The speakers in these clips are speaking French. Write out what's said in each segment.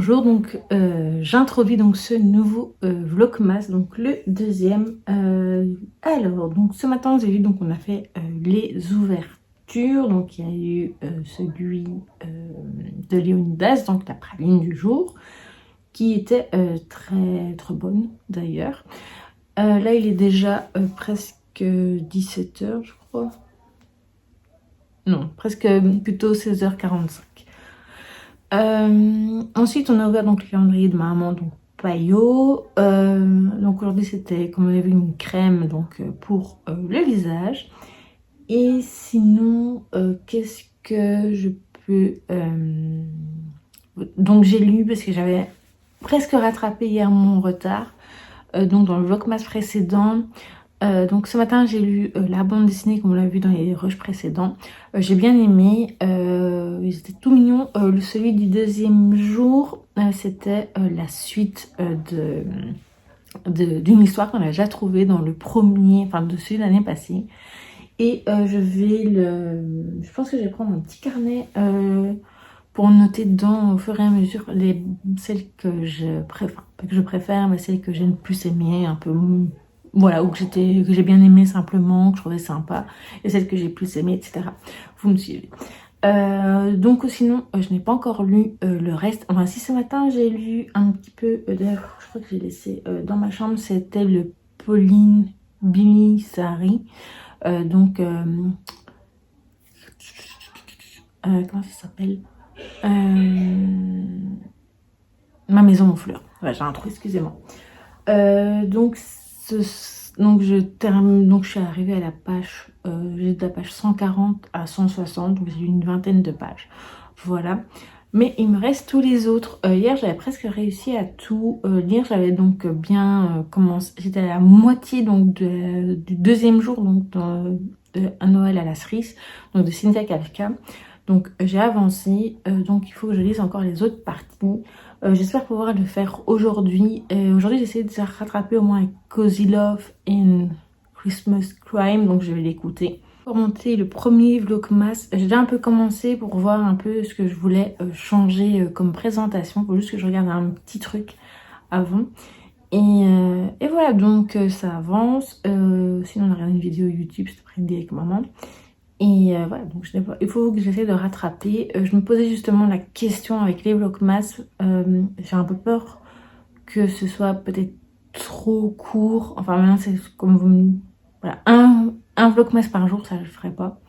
bonjour, donc j'introduis donc ce nouveau vlogmas, donc le deuxième. Alors, donc ce matin j'ai vu, donc on a fait les ouvertures, donc il y a eu celui de Léonidas, donc la praline du jour, qui était très bonne d'ailleurs. Là il est déjà presque 17h je crois. Non, presque plutôt 16h45. Ensuite on a ouvert donc le calendrier de ma maman, donc Payot. Donc aujourd'hui c'était, comme vous avez vu, une crème donc pour le visage. Et sinon qu'est-ce que je peux donc j'ai lu, parce que j'avais presque rattrapé hier mon retard, donc dans le vlogmas précédent. Donc ce matin j'ai lu la bande dessinée, comme on l'a vu dans les rushs précédents. J'ai bien aimé, ils étaient tout mignons. Celui du deuxième jour, c'était la suite d'une histoire qu'on a déjà trouvée dans le premier, enfin de celui de l'année passée. Et je pense que je vais prendre un petit carnet pour noter dedans au fur et à mesure celles que je préfère, pas que je préfère, mais celles que j'ai le plus aimées, un peu, voilà, ou que j'ai bien aimé simplement, que je trouvais sympa, et celles que j'ai plus aimées, etc. Vous me suivez. Donc sinon, je n'ai pas encore lu le reste. Enfin si, ce matin j'ai lu un petit peu, d'ailleurs je crois que j'ai laissé dans ma chambre, c'était le Pauline Bilisari. Donc comment ça s'appelle, Ma maison aux fleurs. Ouais, j'ai un trou, excusez-moi. Donc je termine, donc je suis arrivée à la page, j'ai de la page 140 à 160, donc j'ai une vingtaine de pages, voilà. Mais il me reste tous les autres. Hier j'avais presque réussi à tout lire, j'avais donc bien commencé, j'étais à la moitié donc du deuxième jour, donc de Un Noël à la cerise, donc de Cynthia Kafka. Donc j'ai avancé, donc il faut que je lise encore les autres parties. J'espère pouvoir le faire aujourd'hui. Aujourd'hui j'essaie de rattraper au moins avec Cozy Love and Christmas Crime, donc je vais l'écouter. Pour monter le premier vlogmas, j'ai déjà un peu commencé pour voir un peu ce que je voulais changer comme présentation. Il faut juste que je regarde un petit truc avant. Et voilà, donc ça avance. Sinon on a regardé une vidéo YouTube cet après-midi avec maman. Et voilà, donc il faut que j'essaie de rattraper. Je me posais justement la question avec les vlogmas. J'ai un peu peur que ce soit peut-être trop court. Enfin maintenant c'est comme vous me... Voilà, un vlogmas par jour, ça je le ferai pas.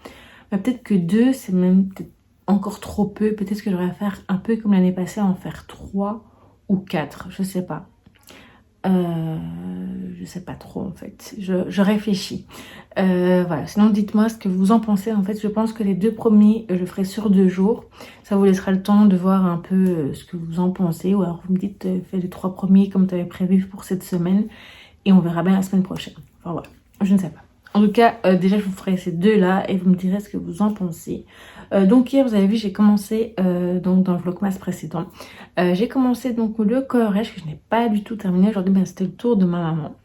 Mais peut-être que 2, c'est même peut-être encore trop peu. Peut-être que j'aurais à faire un peu comme l'année passée, en faire 3 ou 4, je sais pas. Je sais pas trop en fait, je réfléchis. Voilà, sinon dites-moi ce que vous en pensez. En fait je pense que les 2 premiers je ferai sur 2 jours, ça vous laissera le temps de voir un peu ce que vous en pensez, ou alors vous me dites fais les 3 premiers comme tu avais prévu pour cette semaine et on verra bien la semaine prochaine. Enfin voilà, je ne sais pas. En tout cas déjà je vous ferai ces 2 là et vous me direz ce que vous en pensez. Donc hier vous avez vu, j'ai commencé donc dans le vlogmas précédent, j'ai commencé donc le coloriage que je n'ai pas du tout terminé aujourd'hui. Ben, c'était le tour de ma maman,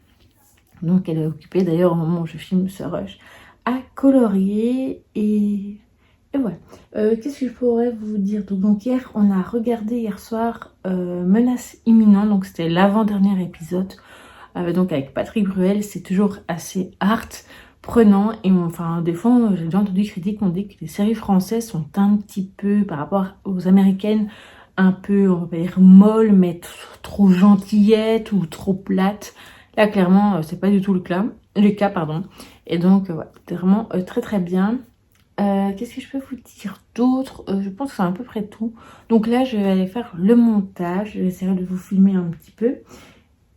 donc elle est occupée d'ailleurs au moment où je filme ce rush à colorier. Et voilà. Qu'est-ce que je pourrais vous dire? Donc hier on a regardé hier soir Menace imminente, donc c'était l'avant-dernier épisode, donc avec Patrick Bruel. C'est toujours assez art prenant, et enfin des fois j'ai déjà entendu critiques qui ont dit que les séries françaises sont un petit peu, par rapport aux américaines, un peu, on va dire, molles, mais trop gentillettes ou trop plates. Là clairement c'est pas du tout le cas, pardon. Et donc voilà, c'était vraiment très bien. Qu'est-ce que je peux vous dire d'autre? Je pense que c'est à peu près tout. Donc là je vais aller faire le montage, je vais essayer de vous filmer un petit peu.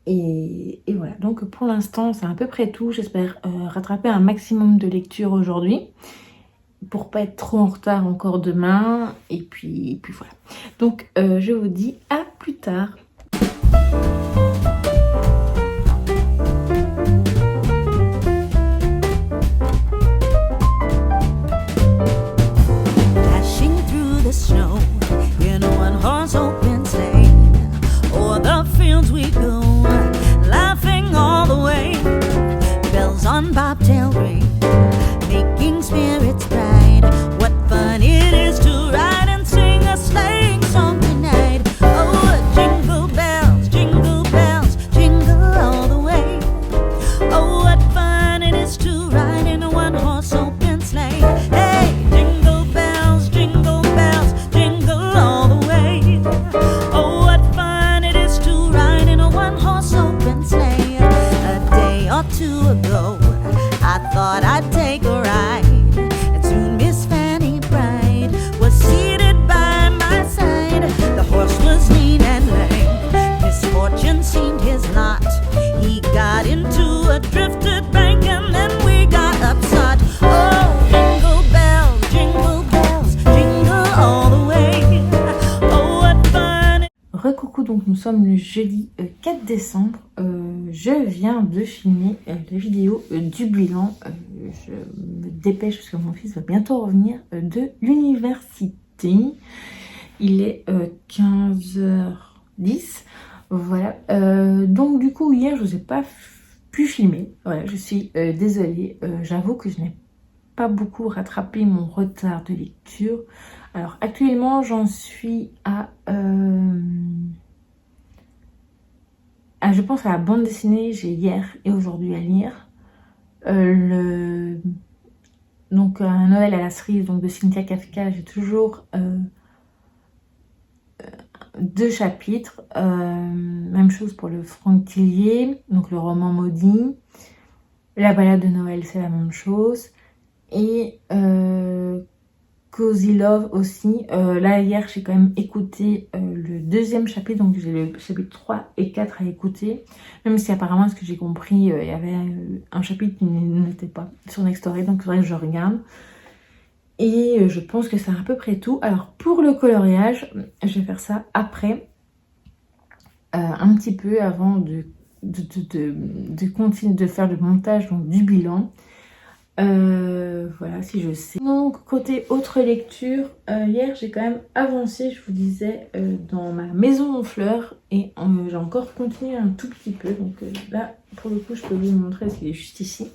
Et voilà, donc pour l'instant c'est à peu près tout. J'espère rattraper un maximum de lecture aujourd'hui pour pas être trop en retard encore demain. Et puis voilà. Donc je vous dis à plus tard. Dashing through the snow in a one-horse open sleigh, o'er the fields we go, laughing all the way. Bells on bobtail ring, making spirits bright. What fun it is to ride and sing a sleighing song tonight. Oh, two ago, I thought I'd take a ride, and soon Miss Fanny Bright was seated by my side. The horse was lean and lame, misfortune seemed his lot. He got into a drifted bank and then we got upset. Oh, jingle bells, jingle all the way. Oh, what fun. Recoucou, donc nous sommes le jeudi 4 décembre. Je viens de filmer la vidéo du bilan. Je me dépêche parce que mon fils va bientôt revenir de l'université. Il est 15h10. Voilà. Donc du coup, hier, je ne vous ai pas pu filmer. Voilà, je suis désolée. J'avoue que je n'ai pas beaucoup rattrapé mon retard de lecture. Alors actuellement, j'en suis à... je pense à la bande dessinée, j'ai hier et aujourd'hui à lire. Donc un Noël à la cerise donc de Cynthia Kafka, j'ai toujours 2 chapitres. Même chose pour le Franck Tillier, donc le roman maudit. La balade de Noël, c'est la même chose. Et Cozy Love aussi. Là, hier, j'ai quand même écouté le 2e chapitre, donc j'ai le chapitre 3 et 4 à écouter. Même si apparemment, ce que j'ai compris, il y avait un chapitre qui n'était pas sur Nextory, donc c'est vrai que je regarde. Et je pense que c'est à peu près tout. Alors, pour le coloriage, je vais faire ça après, un petit peu avant de continuer de faire le montage donc, du bilan. Voilà, si je sais. Donc côté autre lecture, hier j'ai quand même avancé, je vous disais, dans ma maison en fleurs, et j'ai encore continué un tout petit peu. Donc là pour le coup je peux vous montrer, qu'il est juste ici.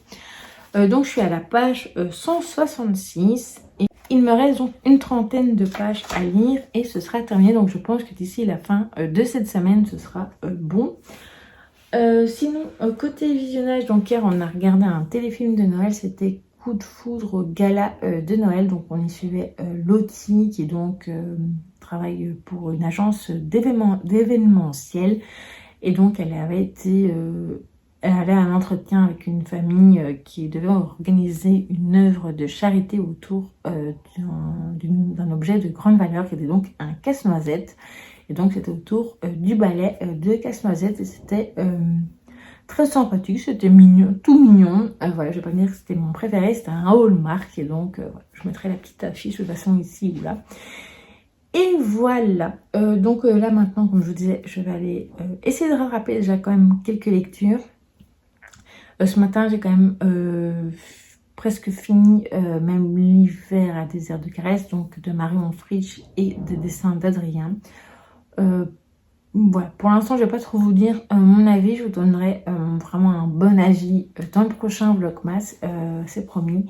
Donc je suis à la page 166 et il me reste donc une trentaine de pages à lire et ce sera terminé. Donc je pense que d'ici la fin de cette semaine ce sera bon. Sinon, côté visionnage, donc hier on a regardé un téléfilm de Noël, c'était Coup de foudre au gala de Noël. Donc on y suivait Lottie qui donc travaille pour une agence d'événementiel. Et donc elle avait elle allait à un entretien avec une famille qui devait organiser une œuvre de charité autour d'un objet de grande valeur qui était donc un casse-noisette. Et donc c'était autour du ballet de Casse-Noisette et c'était très sympathique, c'était mignon, tout mignon. Voilà, je vais pas dire que c'était mon préféré, c'était un Hallmark et donc voilà, je mettrai la petite affiche de toute façon ici ou là. Et voilà, donc là maintenant, comme je vous disais, je vais aller essayer de rattraper déjà quand même quelques lectures. Ce matin, j'ai quand même presque fini même l'hiver à des airs de caresse, donc de Marion Frisch et des dessins d'Adrien. Voilà, pour l'instant je vais pas trop vous dire mon avis, je vous donnerai vraiment un bon avis dans le prochain vlogmas, c'est promis.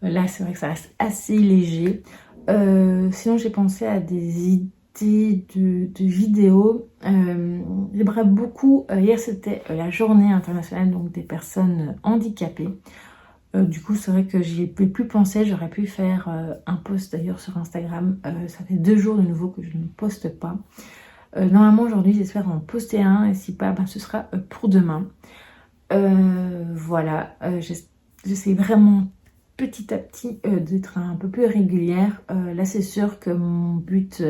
Là c'est vrai que ça reste assez léger. Sinon j'ai pensé à des idées de vidéos. J'aimerais beaucoup, hier c'était la journée internationale donc des personnes handicapées. Du coup c'est vrai que j'y ai plus pensé, j'aurais pu faire un post d'ailleurs sur Instagram. Ça fait 2 jours de nouveau que je ne poste pas. Normalement aujourd'hui j'espère en poster un et si pas ce sera pour demain. Voilà, j'essaie vraiment petit à petit d'être un peu plus régulière. Là c'est sûr que mon but,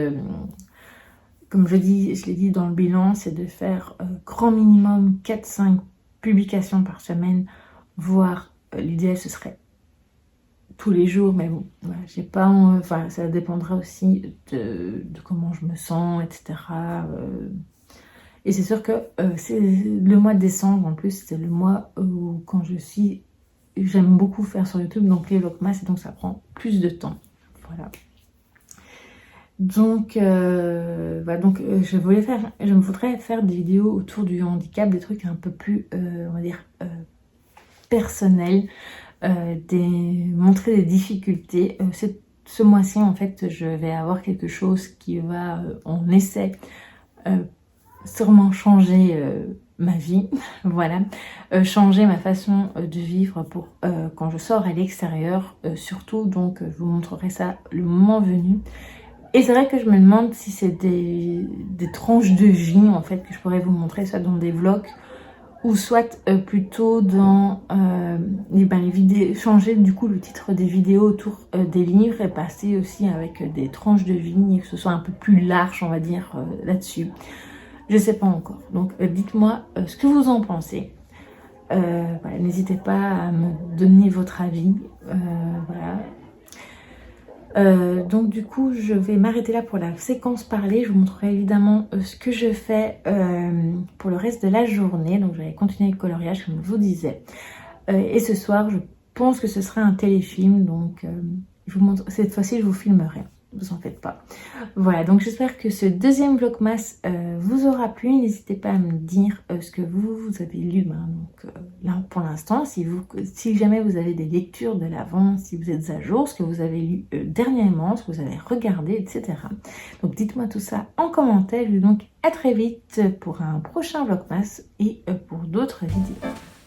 comme je l'ai dit dans le bilan, c'est de faire grand minimum 4-5 publications par semaine, voire l'idéal ce serait tous les jours, mais bon, voilà, j'ai pas, enfin, ça dépendra aussi de comment je me sens, etc. Et c'est sûr que c'est le mois de décembre, en plus, c'est le mois où quand j'aime beaucoup faire sur YouTube, donc les vlogmas, et donc ça prend plus de temps. Voilà. Donc, voilà, donc je me voudrais faire des vidéos autour du handicap, des trucs un peu plus, on va dire, personnels. Montrer des difficultés. Ce mois-ci en fait je vais avoir quelque chose qui va on essaie sûrement changer ma vie. Voilà, changer ma façon de vivre pour quand je sors à l'extérieur surtout. Donc je vous montrerai ça le moment venu. Et c'est vrai que je me demande si c'est des tranches de vie en fait que je pourrais vous montrer, soit dans des vlogs ou soit plutôt dans les vidéos, changer du coup le titre des vidéos autour des livres et passer aussi avec des tranches de vie et que ce soit un peu plus large, on va dire, là-dessus. Je sais pas encore, donc dites-moi ce que vous en pensez. Voilà, n'hésitez pas à me donner votre avis, voilà. Donc du coup je vais m'arrêter là pour la séquence parlée. Je vous montrerai évidemment ce que je fais pour le reste de la journée. Donc je vais continuer le coloriage comme je vous disais, et ce soir je pense que ce sera un téléfilm, donc je vous montre, cette fois-ci je vous filmerai, vous en faites pas. Voilà, donc j'espère que ce deuxième vlogmas vous aura plu. N'hésitez pas à me dire ce que vous avez lu, donc là pour l'instant, si jamais vous avez des lectures de l'avant, si vous êtes à jour, ce que vous avez lu dernièrement, ce que vous avez regardé, etc. Donc dites-moi tout ça en commentaire. Je vous dis donc à très vite pour un prochain vlogmas et pour d'autres vidéos.